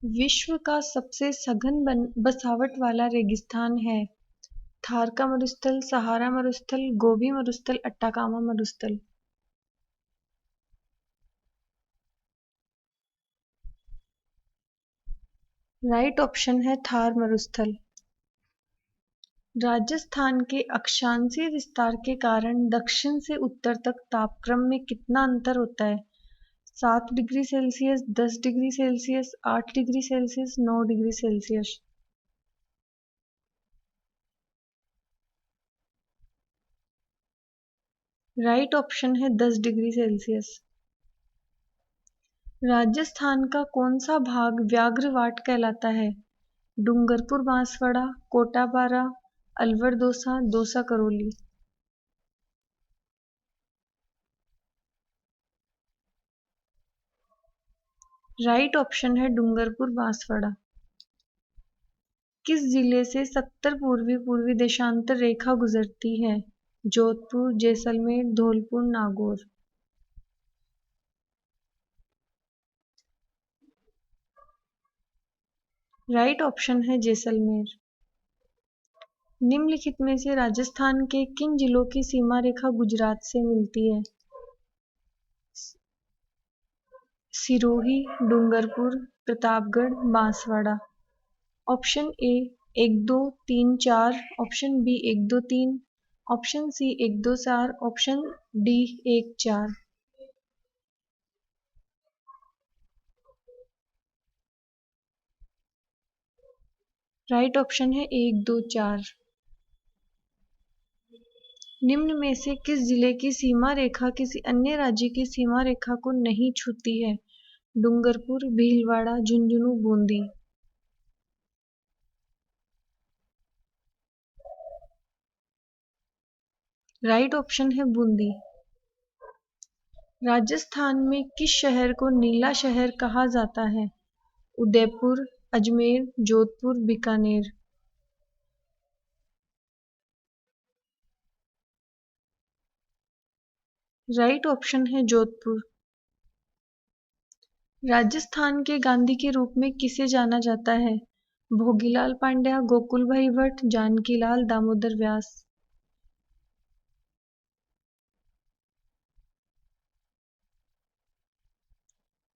विश्व का सबसे सघन बसावट वाला रेगिस्तान है? थार का मरुस्थल, सहारा मरुस्थल, गोबी मरुस्थल, अट्टाकामा मरुस्थल। राइट ऑप्शन है थार मरुस्थल। राजस्थान के अक्षांशीय विस्तार के कारण दक्षिण से उत्तर तक तापक्रम में कितना अंतर होता है? 7 degree Celsius, 10 degree Celsius, 8 degree Celsius, 9 degree Celsius. Right option है 10 डिग्री सेल्सियस। राजस्थान का कौन सा भाग व्याघ्रवाट कहलाता है? डूंगरपुर बांसवाड़ा, कोटा बारा, अलवर दौसा, दौसा करौली। राइट ऑप्शन है डूंगरपुर बांसवाड़ा। किस जिले से 70 पूर्वी पूर्वी देशांतर रेखा गुजरती है? जोधपुर, जैसलमेर, धौलपुर, नागौर। राइट ऑप्शन है जैसलमेर। निम्नलिखित में से राजस्थान के किन जिलों की सीमा रेखा गुजरात से मिलती है? Sirohi, Dungarpur, Pratapgarh, Banswara. Option A 1 2 3 4, option B 1 2 3, option C 1 2 4, option D 1 4। Right option है 1 2 4। निम्न में से किस जिले की सीमा रेखा किसी अन्य राज्य की सीमा रेखा को नहीं छूती है? डूंगरपुर, भीलवाड़ा, झुंझुनू, बूंदी। राइट ऑप्शन है बूंदी। राजस्थान में किस शहर को नीला शहर कहा जाता है? उदयपुर, अजमेर, जोधपुर, बीकानेर। राइट ऑप्शन है जोधपुर। राजस्थान के गांधी के रूप में किसे जाना जाता है? भोगीलाल पांड्या, गोकुल भाई भट्ट, जानकीलाल, दामोदर व्यास।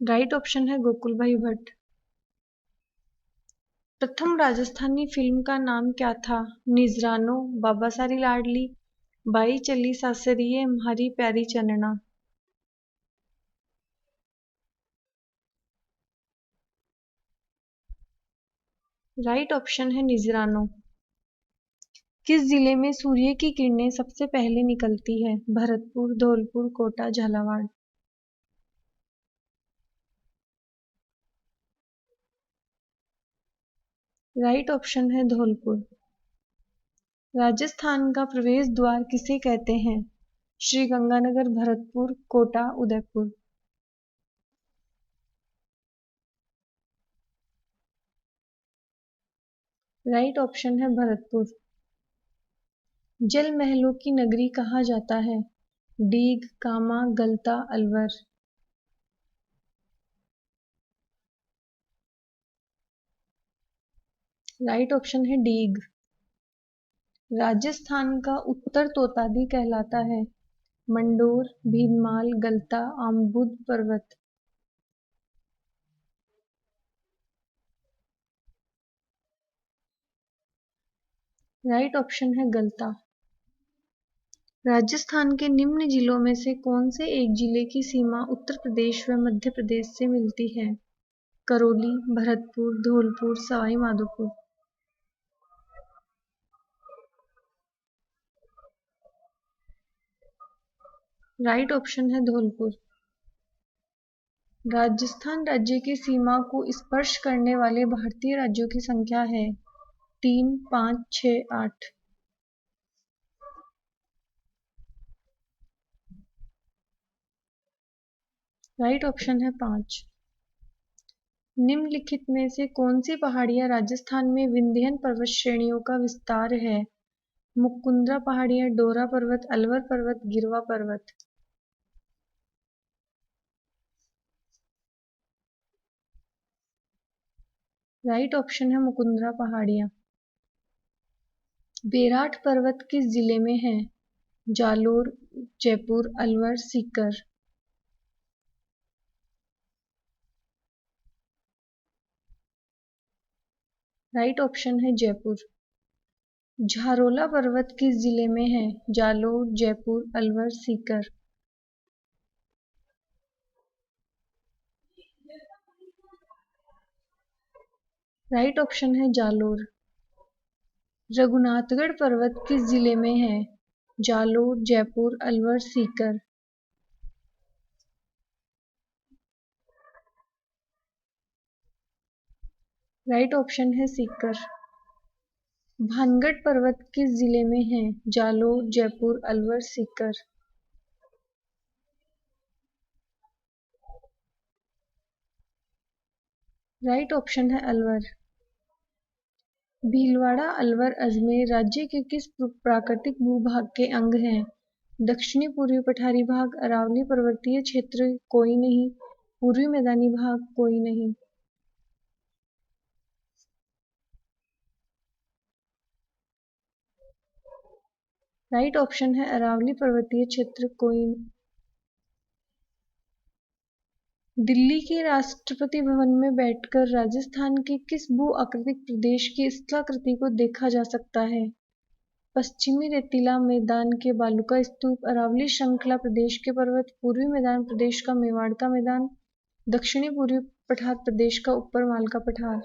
राइट ऑप्शन है गोकुल भाई भट्ट। प्रथम राजस्थानी फिल्म का नाम क्या था? निजरानो, बाबा सारी लाडली, बाई चली सासरिये, म्हारी प्यारी चन्ना। राइट ऑप्शन है निजरानो। किस जिले में सूर्य की किरणें सबसे पहले निकलती है? भरतपुर, धौलपुर, कोटा, झालावाड़। राइट ऑप्शन है धौलपुर। राजस्थान का प्रवेश द्वार किसे कहते हैं? श्री गंगानगर, भरतपुर, कोटा, उदयपुर। राइट ऑप्शन है भरतपुर। जल महलों की नगरी कहा जाता है? डीग, कामा, गलता, अलवर। राइट ऑप्शन है डीग। राजस्थान का उत्तर तोतादी कहलाता है? मंडोर, भीनमाल, गलता, आमबुद पर्वत। राइट ऑप्शन है गलता। राजस्थान के निम्न जिलों में से कौन से एक जिले की सीमा उत्तर प्रदेश व मध्य प्रदेश से मिलती है? करौली, भरतपुर, धौलपुर, सवाई माधोपुर। राइट ऑप्शन है धौलपुर। राजस्थान राज्य की सीमा को स्पर्श करने वाले भारतीय राज्यों की संख्या है? 3 5 6 8। राइट ऑप्शन है 5। निम्नलिखित में से कौन सी पहाड़ियां राजस्थान में विंध्यन पर्वत श्रेणियों का विस्तार है? मुकुंदरा पहाड़ियां, डोरा पर्वत, अलवर पर्वत, गिरवा पर्वत। राइट ऑप्शन है मुकुंदरा पहाड़ियाँ। बेराट पर्वत किस जिले में है? जालोर, जयपुर, अलवर, सीकर। राइट ऑप्शन है जयपुर। झारोला पर्वत किस जिले में है? जालोर, जयपुर, अलवर, सीकर। राइट ऑप्शन है जालोर। रघुनाथगढ़ पर्वत किस जिले में है? जालोर, जयपुर, अलवर, सीकर। राइट ऑप्शन है सीकर। भानगढ़ पर्वत किस जिले में है? जालोर, जयपुर, अलवर, सीकर। राइट ऑप्शन है अलवर। भीलवाड़ा, अलवर, अजमेर राज्य के किस प्राकृतिक भूभाग के अंग हैं? दक्षिणी पूर्वी पठारी भाग, अरावली पर्वतीय क्षेत्र, कोई नहीं। पूर्वी मैदानी भाग, कोई नहीं। राइट ऑप्शन है अरावली पर्वतीय क्षेत्र, कोई। दिल्ली के राष्ट्रपति भवन में बैठकर राजस्थान के किस भू आकृतिक प्रदेश की स्थलाकृति को देखा जा सकता है? पश्चिमी रेतीला मैदान के बालुका स्तूप, अरावली श्रृंखला प्रदेश के पर्वत, पूर्वी मैदान प्रदेश का मेवाड़ का मैदान, दक्षिणी पूर्वी पठार प्रदेश का ऊपर माल का पठार।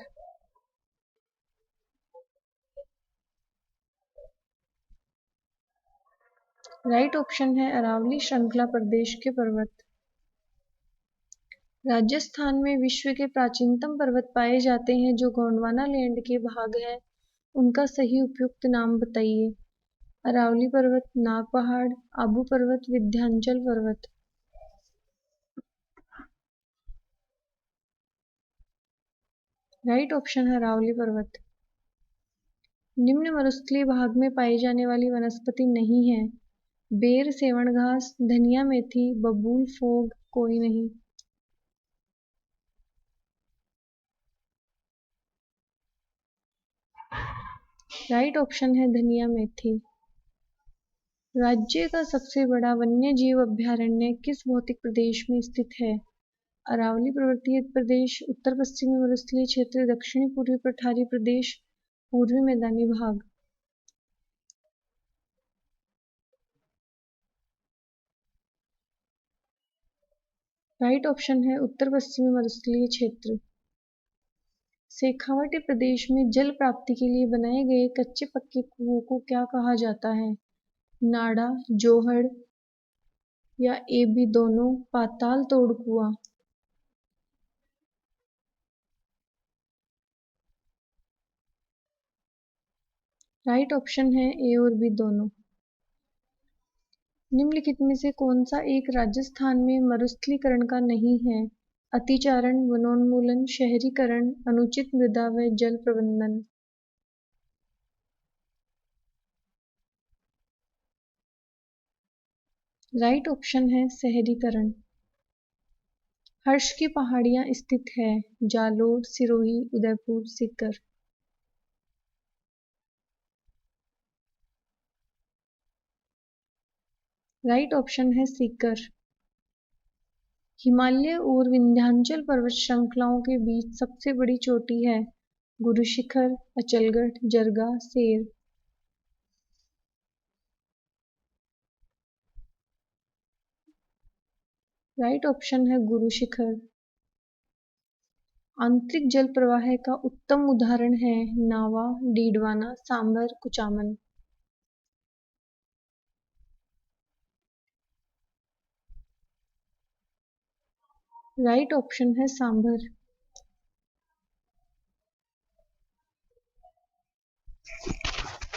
राइट ऑप्शन है अरावली श्रृंखला प्रदेश के पर्वत। राजस्थान में विश्व के प्राचीनतम पर्वत पाए जाते हैं जो गोंडवाना लैंड के भाग है, उनका सही उपयुक्त नाम बताइए। अरावली पर्वत, नाग पहाड़, आबू पर्वत, विंध्याचल पर्वत। राइट ऑप्शन है अरावली पर्वत। निम्न मरुस्थलीय भाग में पाई जाने वाली वनस्पति नहीं है? बेर, सेवण घास, धनिया, मेथी, बबूल, फोग, कोई नहीं। राइट ऑप्शन है धनिया, मेथी। राज्य का सबसे बड़ा वन्य जीव अभयारण्य किस भौतिक प्रदेश में स्थित है? अरावली पर्वतीय प्रदेश, उत्तर पश्चिमी मरुस्थलीय क्षेत्र, दक्षिणी पूर्वी पठारी प्रदेश, पूर्वी मैदानी भाग। राइट ऑप्शन है उत्तर पश्चिमी मरुस्थलीय क्षेत्र। शेखावाटी प्रदेश में जल प्राप्ति के लिए बनाए गए कच्चे पक्के कुओं को क्या कहा जाता है? नाड़ा, जोहड़ या ए बी दोनों, पाताल तोड़ कुआं। राइट ऑप्शन है ए और बी दोनों। निम्नलिखित में से कौन सा एक राजस्थान में मरुस्थलीकरण का नहीं है? अतिचारण, वनोन्मूलन, शहरीकरण, अनुचित मृदा व जल प्रबंधन। राइट ऑप्शन है शहरीकरण। हर्ष की पहाड़ियां स्थित है? जालोर, सिरोही, उदयपुर, सीकर। राइट ऑप्शन है सीकर। हिमालय और विंध्याचल पर्वत श्रृंखलाओं के बीच सबसे बड़ी चोटी है? गुरु शिखर, अचलगढ़, जरगा, सेर। राइट ऑप्शन है गुरु शिखर। आंतरिक जल प्रवाह का उत्तम उदाहरण है? नावा, डीडवाना, सांभर, कुचामन। राइट ऑप्शन है सांभर।